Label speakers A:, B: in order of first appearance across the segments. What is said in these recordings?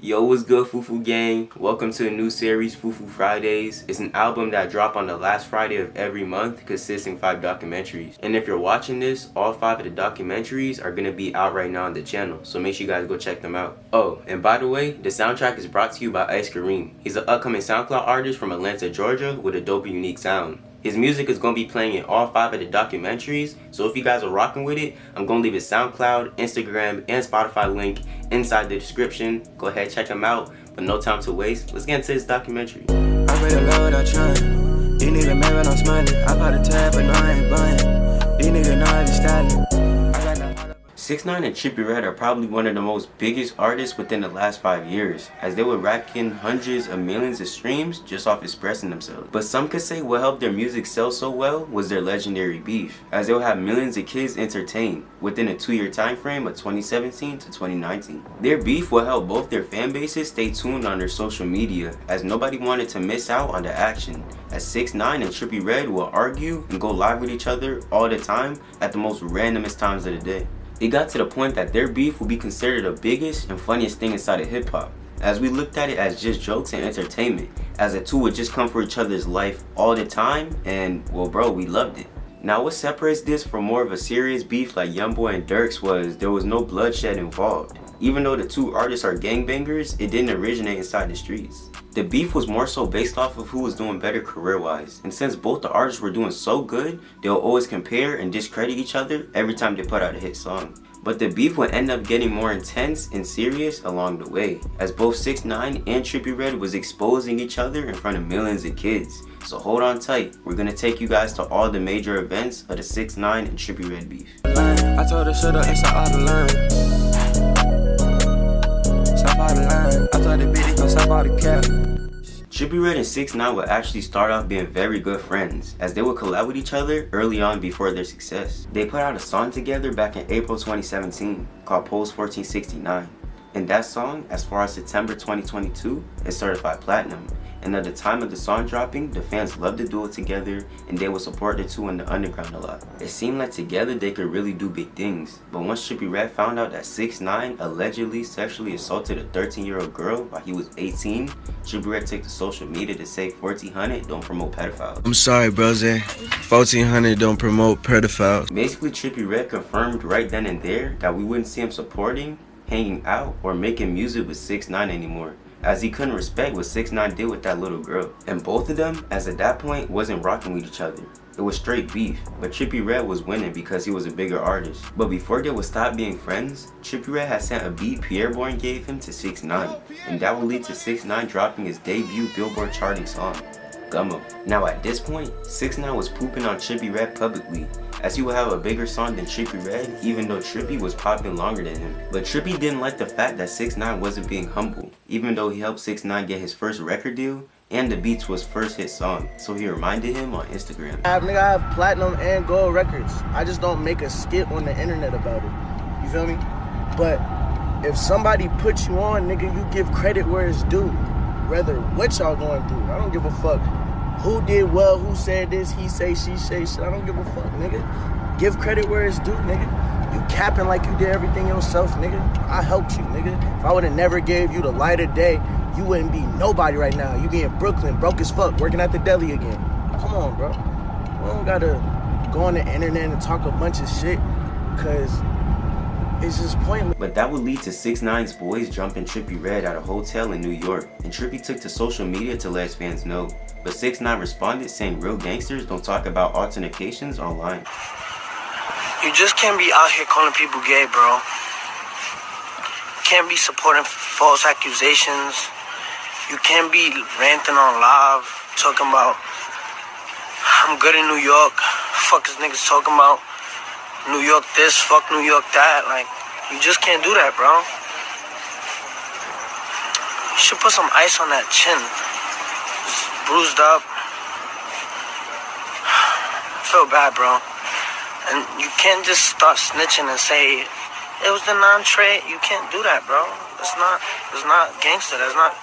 A: Yo, what's good, Fufu Gang? Welcome to a new series, Fufu Fridays. It's an album that drops on the last Friday of every month, consisting of 5 documentaries. And if you're watching this, all 5 of the documentaries are gonna be out right now on the channel, so make sure you guys go check them out. Oh, and by the way, the soundtrack is brought to you by xxxtentacion. He's an upcoming SoundCloud artist from Atlanta, Georgia, with a dope and unique sound. His music is going to be playing in all 5 of the documentaries, so if you guys are rocking with it, I'm going to leave his SoundCloud, Instagram, and Spotify link inside the description. Go ahead, check him out, but no time to waste. Let's get into this documentary.
B: I really love without trying. These niggas mad when I'm smiling. I bought a tab, but no, I ain't buying. These niggas know I be styling.
A: 6ix9ine and TrippieRedd are probably one of the most biggest artists within the last 5 years, as they were racking hundreds of millions of streams just off expressing themselves. But some could say what helped their music sell so well was their legendary beef, as they will have millions of kids entertained within a 2-year time frame of 2017 to 2019. Their beef will help both their fan bases stay tuned on their social media, as nobody wanted to miss out on the action, as 6ix9ine and TrippieRedd will argue and go live with each other all the time at the most randomest times of the day. It got to the point that their beef would be considered the biggest and funniest thing inside of hip-hop, as we looked at it as just jokes and entertainment, as the two would just come for each other's life all the time, and well bro, we loved it. Now what separates this from more of a serious beef like Youngboy and Dirk's was there was no bloodshed involved. Even though the two artists are gangbangers, it didn't originate inside the streets. The beef was more so based off of who was doing better career-wise, and since both the artists were doing so good, they'll always compare and discredit each other every time they put out a hit song. But the beef would end up getting more intense and serious along the way, as both 6ix9ine and TrippieRedd was exposing each other in front of millions of kids. So hold on tight, we're gonna take you guys to all the major events of the 6ix9ine and TrippieRedd beef.
B: I told her shut up and stop all the line. Stop all the line. I told the bitch gon' stop all the cap.
A: TrippieRedd and 6ix9ine would actually start off being very good friends, as they would collab with each other early on before their success. They put out a song together back in April 2017 called Pose 1469. And that song, as far as September 2022, is certified platinum. And at the time of the song dropping, the fans loved the duo together and they would support the two in the underground a lot. It seemed like together they could really do big things. But once TrippieRedd found out that 6ix9ine allegedly sexually assaulted a 13-year-old girl while he was 18, TrippieRedd took to social media to say 1400 don't promote pedophiles.
C: I'm sorry, bros. 1400 don't promote pedophiles.
A: Basically, TrippieRedd confirmed right then and there that we wouldn't see him supporting, hanging out, or making music with 6ix9ine anymore, as he couldn't respect what 6ix9ine did with that little girl. And both of them, as at that point, wasn't rocking with each other. It was straight beef, but TrippieRedd was winning because he was a bigger artist. But before they would stop being friends, TrippieRedd had sent a beat Pierreborn gave him to 6ix9ine, and that would lead to 6ix9ine dropping his debut Billboard charting song, Gummo. Now at this point, 6ix9ine was pooping on TrippieRedd publicly, as he would have a bigger song than TrippieRedd, even though Trippie was popping longer than him. But Trippie didn't like the fact that 6ix9ine wasn't being humble, even though he helped 6ix9ine get his first record deal and the beat to his first hit song, so he reminded him on Instagram.
D: I have platinum and gold records. I just don't make a skit on the internet about it. You feel me? But if somebody puts you on, nigga, you give credit where it's due. Whether what y'all going through, I don't give a fuck. Who did well, who said this, he say, she say shit, I don't give a fuck, nigga. Give credit where it's due, nigga. You capping like you did everything yourself, nigga. I helped you, nigga. If I would've never gave you the light of day, you wouldn't be nobody right now. You be in Brooklyn, broke as fuck, working at the deli again. Come on, bro. We don't gotta go on the internet and talk a bunch of shit, cause it's just pointless.
A: But that would lead to 6ix9ine's boys jumping TrippieRedd at a hotel in New York, and Trippie took to social media to let his fans know. But 6ix9ine responded saying real gangsters don't talk about altercations online.
E: You just can't be out here calling people gay, bro. Can't be supporting false accusations. You can't be ranting on live, talking about I'm good in New York. Fuck is niggas talking about New York this, fuck New York that. Like, you just can't do that, bro. You should put some ice on that chin. It's bruised up. I feel bad, bro. And you can't just start snitching and say it was the non-trade. You can't do that, bro. It's not gangster. That's not.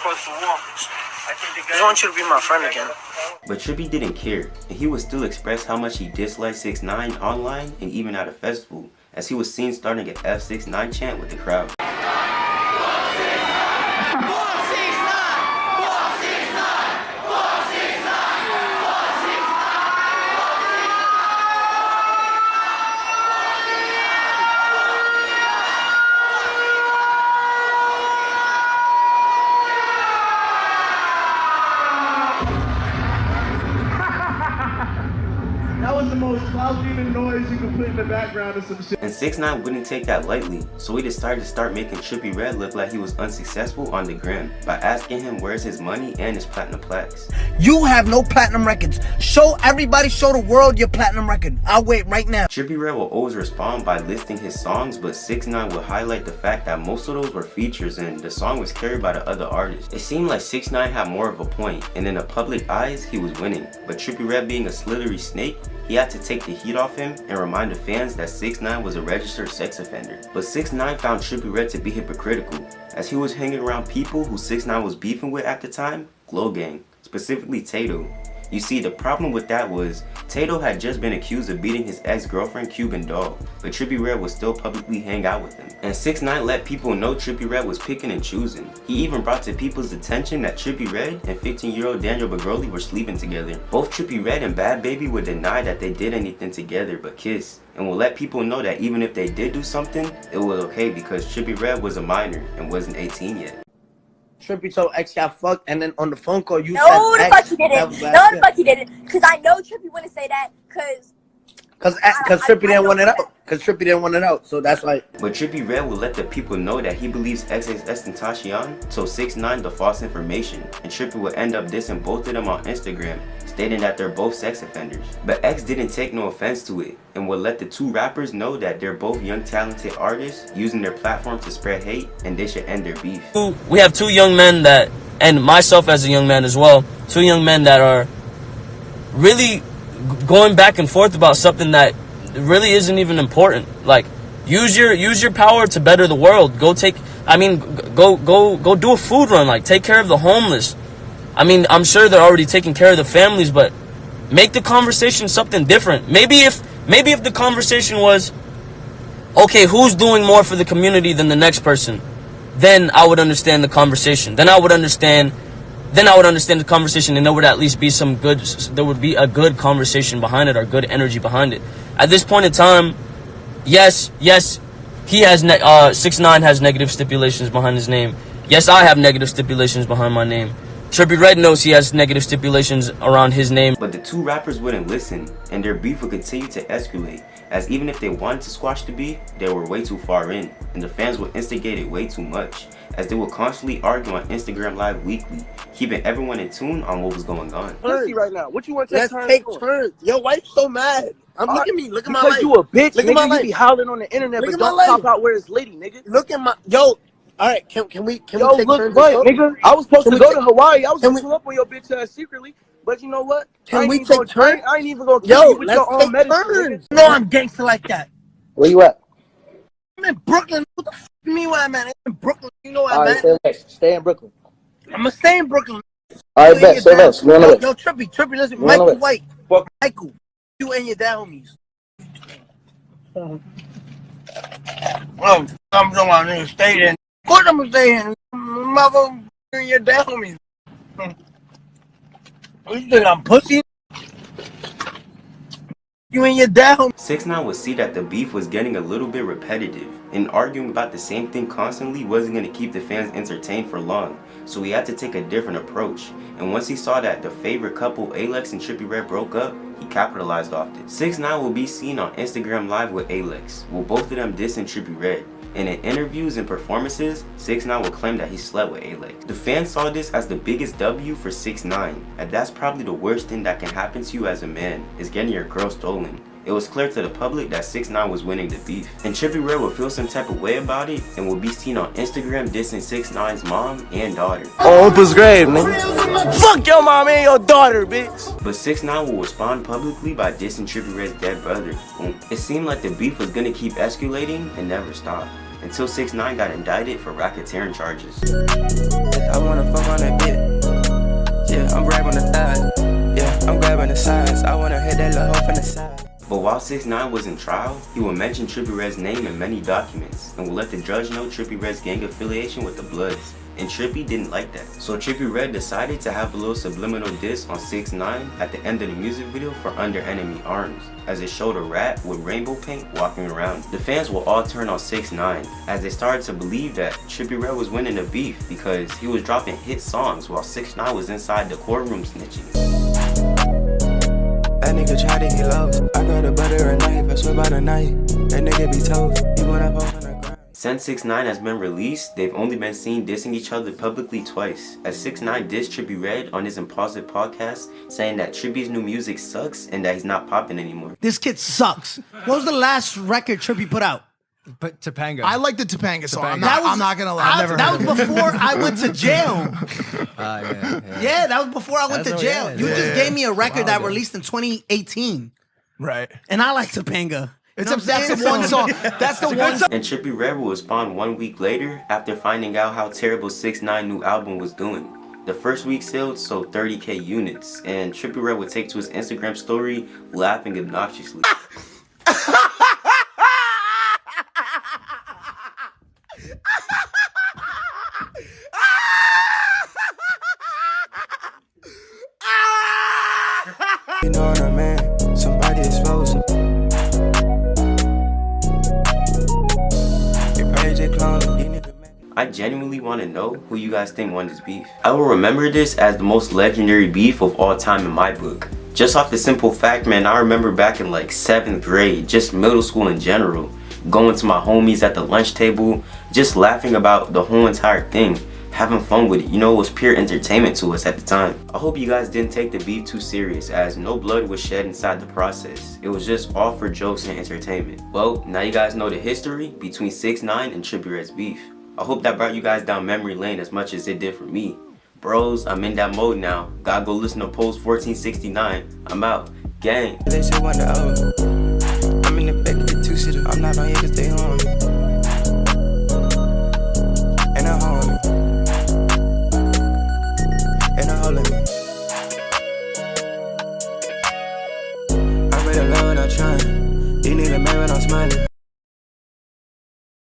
E: I just want you to be my friend again.
A: But Trippie didn't care, and he would still express how much he disliked 6ix9ine online and even at a festival, as he was seen starting an F6ix9ine chant with the crowd.
F: put in the background of some shit.
A: And 6ix9ine wouldn't take that lightly, so he decided to start making TrippieRedd look like he was unsuccessful on the gram by asking him where's his money and his platinum plaques.
G: You have no platinum records. Show everybody, show the world your platinum record. I'll wait right now.
A: TrippieRedd will always respond by listing his songs, but 6ix9ine will highlight the fact that most of those were features and the song was carried by the other artists. It seemed like 6ix9ine had more of a point, and in the public eyes, he was winning. But TrippieRedd, being a slithery snake, he had to take the heat off him and remind the fans that 6ix9ine was a registered sex offender. But 6ix9ine found TrippieRedd to be hypocritical, as he was hanging around people who 6ix9ine was beefing with at the time, Glow Gang, specifically Tato. You see, the problem with that was, Tato had just been accused of beating his ex-girlfriend Cuban Doll, but TrippieRedd would still publicly hang out with him. And 6ix9ine let people know TrippieRedd was picking and choosing. He even brought to people's attention that TrippieRedd and 15-year-old Daniel Bagroli were sleeping together. Both TrippieRedd and Bhabbie would deny that they did anything together but kiss, and will let people know that even if they did do something, it was okay because TrippieRedd was a minor and wasn't 18 yet.
D: Trippie told X got fucked, and then on the phone call you
H: no,
D: said
H: the fuck he didn't. No, the fuck he didn't. Because I know Trippie wouldn't say that. Because
D: Trippie didn't want it out. Because Trippie didn't want it out. So that's why.
A: But TrippieRedd will let the people know that he believes XXXTentacion told 6ix9ine the false information, and Trippie will end up dissing both of them on Instagram, stating that they're both sex offenders. But X didn't take no offense to it, and will let the two rappers know that they're both young talented artists using their platform to spread hate, and they should end their beef.
I: We have two young men that, and myself as a young man as well, two young men that are really going back and forth about something that really isn't even important. Like, use your power to better the world. Go do a food run. Like, take care of the homeless. I mean, I'm sure they're already taking care of the families, but make the conversation something different. Maybe if the conversation was, okay, who's doing more for the community than the next person, then I would understand the conversation. Then I would understand the conversation, and there would at least be there would be a good conversation behind it, or good energy behind it. At this point in time, yes, he has 6ix9ine has negative stipulations behind his name. Yes, I have negative stipulations behind my name. TrippieRedd knows he has negative stipulations around his name.
A: But the two rappers wouldn't listen, and their beef would continue to escalate, as even if they wanted to squash the beef, they were way too far in, and the fans would instigate it way too much, as they would constantly argue on Instagram Live weekly, keeping everyone in tune on what was going on.
D: Let's see right now. What you want to take turns? Let's take turns. Your wife's so mad. Look at me. Look at my life.
G: Because you a bitch.
D: Look at my life. You be howling on the internet, but don't pop out where it's litty, nigga. Look at my All right, can we take turns?
G: Right, nigga. I was supposed to go to Hawaii. I was
D: going to pull up on your bitch ass secretly. But you know what?
G: Can we take turns?
D: I ain't even going to kill you with your own medicine.
G: No, I'm gangster like that.
D: Where you at?
G: I'm in Brooklyn. What the f you mean where I'm at? I'm in Brooklyn. You know where I'm at?
D: Stay in Brooklyn.
G: I'm going to stay in Brooklyn.
D: All right, bet. Stay less.
G: Yo, Trippie, listen. Michael White. Fuck Michael. You and your dad homies. Well, I'm talking about nigga stay there. Of course I'm gonna stay in. Mother and your dad homies. You think I'm pussy? You and your dad homies.
A: 6ix9ine would see that the beef was getting a little bit repetitive, and arguing about the same thing constantly wasn't going to keep the fans entertained for long, so he had to take a different approach. And once he saw that the favorite couple Ayleks and TrippieRedd broke up, he capitalized off it. 6ix9ine will be seen on Instagram Live with Ayleks, with both of them dissing TrippieRedd. And in interviews and performances, 6ix9ine will claim that he slept with Ayleks. The fans saw this as the biggest W for 6ix9ine, and that's probably the worst thing that can happen to you as a man, is getting your girl stolen. It was clear to the public that 6ix9ine was winning the beef, and TrippieRedd would feel some type of way about it and will be seen on Instagram dissing 6ix9ine's mom and daughter.
G: Oh, it was grave, nigga. Fuck your mom and your daughter, bitch.
A: But 6ix9ine will respond publicly by dissing TrippieRedd's dead brother. It seemed like the beef was gonna keep escalating and never stop, until 6ix9ine got indicted for racketeering charges.
B: I wanna fuck on that bit. Yeah, I'm grabbing the thighs. Yeah, I'm grabbing the sides. I wanna hit that little hoe from the side.
A: But while 6ix9ine was in trial, he would mention TrippieRedd's name in many documents, and would let the judge know TrippieRedd's gang affiliation with the Bloods. And Trippie didn't like that, so TrippieRedd decided to have a little subliminal diss on 6ix9ine at the end of the music video for UnderEnemyArms, as it showed a rat with rainbow paint walking around. The fans will all turn on 6ix9ine, as they started to believe that TrippieRedd was winning the beef because he was dropping hit songs while 6ix9ine was inside the courtroom snitching.
B: That nigga try to get lost. I got a butter a knife, I swear by the night. That nigga be toast. You wanna post on the ground.
A: Since 6ix9ine has been released, they've only been seen dissing each other publicly twice, as 6ix9ine dissed TrippieRedd on his Impulsive podcast, saying that Trippie's new music sucks and that he's not popping anymore.
F: This kid sucks. What was the last record Trippie put out?
J: But Topanga.
K: I like the Topanga song. I'm
F: That was-
K: not gonna lie.
F: That was before I went to jail.
J: Yeah.
F: Yeah, that was before I went to jail. You just gave me a record that
J: ago.
F: released in 2018,
K: Right.
F: and I like Topanga.
K: That's the one song. That's the one song.
A: And TrippieRedd will respond 1 week later after finding out how terrible 6ix9ine new album was doing. The first week sold 30K units, and TrippieRedd would take to his Instagram story laughing obnoxiously.
B: You know what I mean? Somebody expose it. Your page is closed. You need to make
A: I genuinely want to know who you guys think won this beef. I will remember this as the most legendary beef of all time in my book. Just off the simple fact, man, I remember back in like 7th grade, just middle school in general, going to my homies at the lunch table, just laughing about the whole entire thing, having fun with it. You know, it was pure entertainment to us at the time. I hope you guys didn't take the beef too serious, as no blood was shed inside the process. It was just all for jokes and entertainment. Well, now you guys know the history between 6ix9ine and TrippieRedd's beef. I hope that brought you guys down memory lane as much as it did for me. Bros, I'm in that mode now. Gotta go listen to Post 1469. I'm out. Gang.
B: They say one to oh. I'm in the back of the two-seater. I'm not on here cause they on me. And a homie. And a hole in me. I really love what I'm trying. You need a man when I'm smiling.